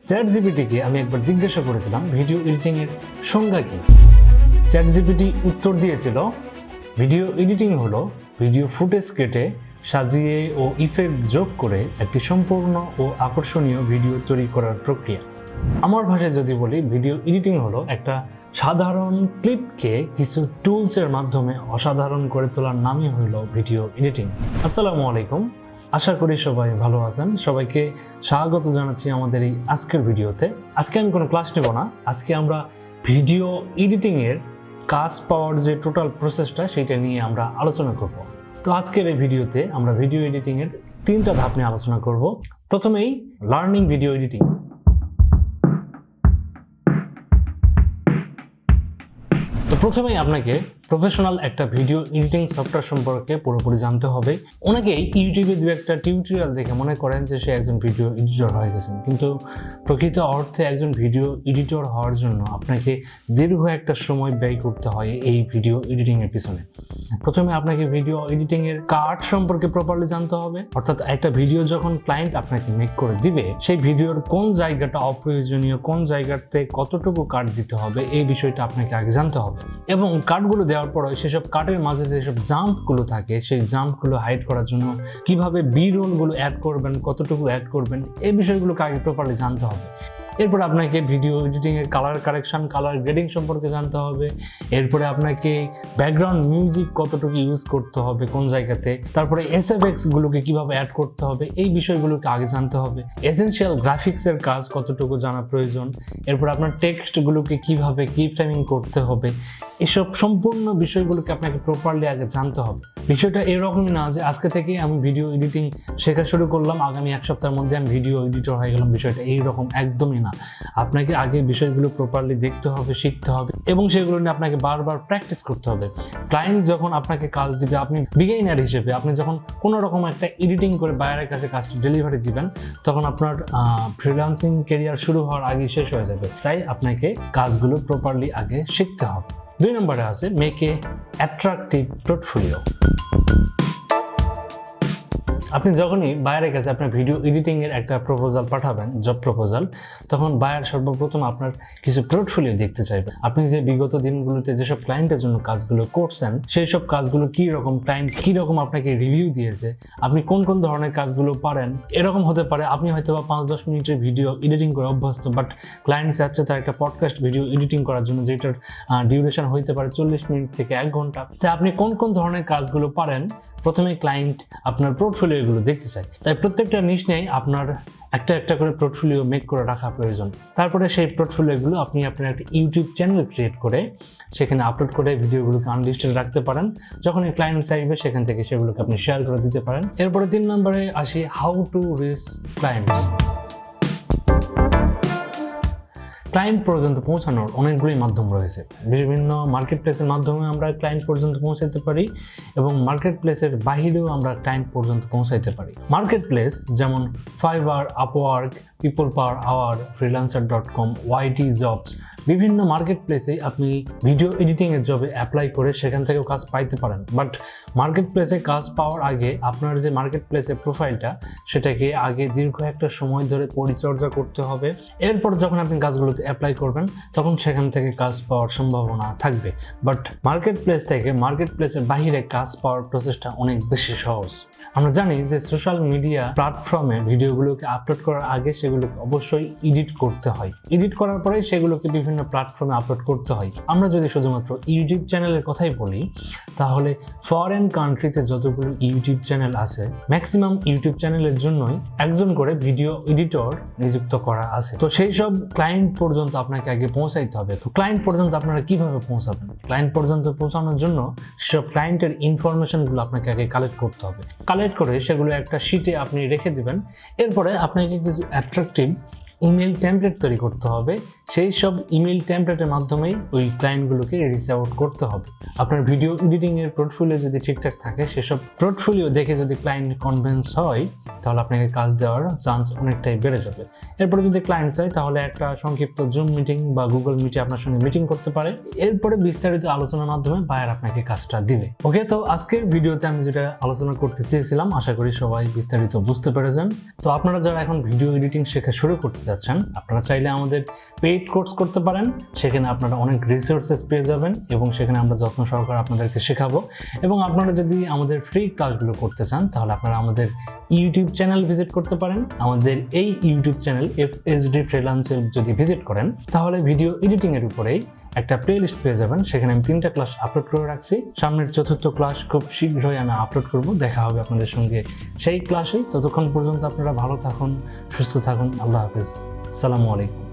Chat জিপিটিকে আমি একবার জিজ্ঞাসা করেছিলাম ভিডিও এডিটিং এর সংজ্ঞা কি। চ্যাট জিপিটি উত্তর দিয়েছিল, ভিডিও এডিটিং হলো ভিডিও ফুটেজ কেটে সাজিয়ে ও ইফেক্ট যোগ করে একটি সম্পূর্ণ ও আকর্ষণীয় ভিডিও তৈরি করার প্রক্রিয়া। আমার ভাষায় যদি বলি, ভিডিও এডিটিং হলো একটা সাধারণ ক্লিপকে কিছু টুলসের মাধ্যমে অসাধারণ করে তোলার নামই হইল ভিডিও এডিটিং। আসসালামু আলাইকুম, আশা করি সবাই ভালো আছেন। সবাইকে স্বাগত জানাচ্ছি আমাদের এই আজকের ভিডিওতে। আজকে আমি কোনো ক্লাস নেব না, আজকে আমরা ভিডিও এডিটিংয়ের কাজ পাওয়ার যে টোটাল প্রসেসটা সেইটা নিয়ে আমরা আলোচনা করব। তো আজকের এই ভিডিওতে আমরা ভিডিও এডিটিংয়ের 3টা ধাপ নিয়ে আলোচনা করব। প্রথমেই লার্নিং ভিডিও এডিটিং। তো প্রথমেই আপনাকে প্রফেশনাল একটা ভিডিও এডিটিং সফটওয়্যার সম্পর্কে পুরোপুরি জানতে হবে। অনেকেই ইউটিউবে দু একটা টিউটোরিয়াল দেখে মনে করেন যে সে একজন ভিডিও এডিটর হয়ে গেছেন, কিন্তু প্রকৃত অর্থে একজন ভিডিও এডিটর হওয়ার জন্য আপনাকে দীর্ঘ একটা সময় ব্যয় করতে হয় এই ভিডিও এডিটিংয়ের পিছনে। প্রথমে আপনাকে ভিডিও এডিটিংয়ের কাট সম্পর্কে প্রপারলি জানতে হবে, অর্থাৎ একটা ভিডিও যখন ক্লায়েন্ট আপনাকে মেক করে দিবে সেই ভিডিওর কোন জায়গাটা অপ্রয়োজনীয়, কোন জায়গাতে কতটুকু কাট দিতে হবে, এই বিষয়টা আপনাকে আগে জানতে হবে। এবং কাটগুলো দেওয়ার পরে সেসব কাটের মাঝে যেসব জাম্পগুলো থাকে সেই জাম্পগুলো হাইড করার জন্য কিভাবে বি রোলগুলো অ্যাড করবেন, কতটুকু অ্যাড করবেন, এই বিষয়গুলোকে আগে প্রপারলি জানতে হবে। এরপরে আপনাকে ভিডিও এডিটিংয়ের কালার কারেকশন, কালার গ্রেডিং সম্পর্কে জানতে হবে। এরপরে আপনাকে ব্যাকগ্রাউন্ড মিউজিক কতটুকু ইউজ করতে হবে কোন জায়গাতে, তারপরে এসএফএক্সগুলোকে কিভাবে অ্যাড করতে হবে, এই বিষয়গুলোকে আগে জানতে হবে। এসেনশিয়াল গ্রাফিক্সের কাজ কতটুকু জানা প্রয়োজন। এরপর আপনার টেক্সটগুলোকে কিভাবে কিপ টাইমিং করতে হবে, এসব সম্পূর্ণ বিষয়গুলোকে আপনাকে প্রপারলি আগে জানতে হবে। বিষয়টা এরকমই না যে আজকে থেকে আমি ভিডিও এডিটিং শেখা শুরু করলাম, আগামী 1 সপ্তাহের মধ্যে আমি ভিডিও এডিটর হয়ে গেলাম। বিষয়টা এইরকম একদমই না। আপনাকে আগে বিষয়গুলো প্রপারলি দেখতে হবে, শিখতে হবে এবং সেগুলো নিয়ে আপনাকে বারবার প্র্যাকটিস করতে হবে। ক্লায়েন্ট যখন আপনাকে কাজ দিবে, আপনি বিগিনার হিসেবে আপনি যখন কোনো রকম একটা এডিটিং করে বাইরের কাছে কাজটা ডেলিভারি দিবেন, তখন আপনার ফ্রিল্যান্সিং ক্যারিয়ার শুরু হওয়ার আগে শেষ হয়ে যাবে। তাই আপনাকে কাজগুলো প্রপারলি আগে শিখতে হবে। 2 নম্বরে আছে মেক এ অ্যাট্রাকটিভ পোর্টফোলিও। আপনি যখনই বায়ারের কাছে আপনার ভিডিও এডিটিংয়ের একটা প্রপোজাল পাঠাবেন, জব প্রপোজাল, তখন বায়ার সর্বপ্রথম আপনার কিছু পোর্টফোলিও দেখতে চাইবে। আপনি যে বিগত দিনগুলোতে যেসব ক্লায়েন্টের জন্য কাজগুলো করছেন, সেই সব কাজগুলো কী রকম, ক্লায়েন্ট কী রকম আপনাকে রিভিউ দিয়েছে, আপনি কোন কোন ধরনের কাজগুলো পারেন। এরকম হতে পারে আপনি হয়তো বা 5-10 মিনিটের ভিডিও এডিটিং করে অভ্যস্ত, বাট ক্লায়েন্ট চাচ্ছে তার একটা পডকাস্ট ভিডিও এডিটিং করার জন্য, যেটার ডিউরেশন হইতে পারে 40 মিনিট থেকে 1 ঘন্টা। তাই আপনি কোন কোন ধরনের কাজগুলো পারেন, প্রথমে ক্লায়েন্ট আপনার পোর্টফোলিওগুলো দেখতে চায়। তাই প্রত্যেকটা নিশ নিয়েই আপনার একটা একটা করে পোর্টফোলিও মেক করে রাখা প্রয়োজন। তারপরে সেই পোর্টফোলিওগুলো আপনি আপনার একটা ইউটিউব চ্যানেল ক্রিয়েট করে সেখানে আপলোড করে ভিডিওগুলোকে আনলিস্টেড রাখতে পারেন। যখন এই ক্লায়েন্ট চাইবে সেখান থেকে সেগুলোকে আপনি শেয়ার করে দিতে পারেন। এরপরে 3 নম্বরে আসি how to reach clients. Client পর্যন্ত পৌঁছানোর অনেকগুলোই মাধ্যম রয়েছে। বিভিন্ন মার্কেট প্লেসের মাধ্যমে আমরা ক্লায়েন্ট পর্যন্ত পৌঁছাতে পারি এবং মার্কেট প্লেসের বাহিরেও আমরা ক্লায়েন্ট পর্যন্ত পৌঁছাইতে পারি। মার্কেট প্লেস যেমন ফাইবার, আপওয়ার্ক, পিপল পাওয়ার আওয়ার, freelancer.com, YT জবস, বিভিন্ন মার্কেট প্লেসে আপনি ভিডিও এডিটিংয়ের জবে অ্যাপ্লাই করে সেখান থেকেও কাজ পাইতে পারেন। বাট মার্কেট প্লেসে কাজ পাওয়ার আগে আপনার যে মার্কেট প্লেসের প্রোফাইলটা, সেটাকে আগে দীর্ঘ একটা সময় ধরে পরিচর্যা করতে হবে। এরপর যখন আপনি কাজগুলোতে অ্যাপ্লাই করবেন তখন সেখান থেকে কাজ পাওয়ার সম্ভাবনা থাকবে। বাট মার্কেট প্লেস থেকে মার্কেট প্লেসের বাহিরে কাজ পাওয়ার প্রসেসটা অনেক বেশি সহজ। আমরা জানি যে সোশ্যাল মিডিয়া প্ল্যাটফর্মে ভিডিওগুলোকে আপলোড করার আগে সেগুলোকে অবশ্যই এডিট করতে হয়। এডিট করার পরে সেগুলোকে বিভিন্ন প্ল্যাটফর্মে আপলোড করতে হয়। আমরা যদি শুধুমাত্র ইউটিউব চ্যানেলের কথাই বলি, তাহলে ফরেন কান্ট্রিতে যতগুলো ইউটিউব চ্যানেল আছে, ম্যাক্সিমাম ইউটিউব চ্যানেলের জন্যই একজন করে ভিডিও এডিটর নিযুক্ত করা আছে। তো সেই সব ক্লায়েন্ট পর্যন্ত আপনাকে আগে পৌঁছাইতে হবে। তো ক্লায়েন্ট পর্যন্ত আপনারা কিভাবে পৌঁছাবেন? ক্লায়েন্ট পর্যন্ত পৌঁছানোর জন্য সব ক্লায়েন্টের ইনফরমেশনগুলো আপনাকে আগে কালেক্ট করতে হবে। কালেক্ট করে সেগুলো একটা শিটে আপনি রেখে দিবেন। এরপরে আপনাকে কিছু অ্যাট্রাকটিভ ইমেল টেমপ্লেট তৈরি করতে হবে। সেই সব ইমেল টেমপ্লেটের মাধ্যমেই ওই ক্লায়েন্টগুলোকে রিচ আউট করতে হবে। আপনার ভিডিও এডিটিংয়ের পোর্টফোলিও যদি ঠিকঠাক থাকে, সেসব পোর্টফোলিও দেখে যদি ক্লায়েন্ট কনভিন্স হয়, তাহলে আপনাকে কাজ দেওয়ার চান্স অনেকটাই বেড়ে যাবে। এরপরে যদি ক্লায়েন্ট চায়, তাহলে একটা সংক্ষিপ্ত জুম মিটিং বা গুগল মিটে আপনার সঙ্গে মিটিং করতে পারে। এরপরে বিস্তারিত আলোচনার মাধ্যমে বায়ার আপনাকে কাজটা দিবে। ওকে, তো আজকের ভিডিওতে আমি যেটা আলোচনা করতে চেয়েছিলাম, আশা করি সবাই বিস্তারিত বুঝতে পেরেছেন। তো আপনারা যারা এখন ভিডিও এডিটিং শেখা শুরু করতে যাচ্ছেন, আপনারা চাইলে আমাদের পেইড কোর্স করতে পারেন। সেখানে আপনারা অনেক রিসোর্সেস পেয়ে যাবেন এবং সেখানে আমরা যত্ন সহকারে আপনাদেরকে শেখাবো। এবং আপনারা যদি আমাদের ফ্রি ক্লাসগুলো করতে চান, তাহলে আপনারা আমাদের ইউটিউব চ্যানেল ভিজিট করতে পারেন। আমাদের এই ইউটিউব চ্যানেল FSD ফ্রিল্যান্সে যদি ভিজিট করেন, তাহলে ভিডিও এডিটিংয়ের উপরেই একটা প্লেলিস্ট পেয়ে যাবেন। সেখানে আমি 3টা ক্লাস আপলোড করে রাখছি। সামনের 4র্থ ক্লাস খুব শীঘ্রই আমি আপলোড করব। দেখা হবে আপনাদের সঙ্গে সেই ক্লাসে। ততক্ষণ পর্যন্ত আপনারা ভালো থাকুন, সুস্থ থাকুন। আল্লাহ হাফেজ, আসসালামু আলাইকুম।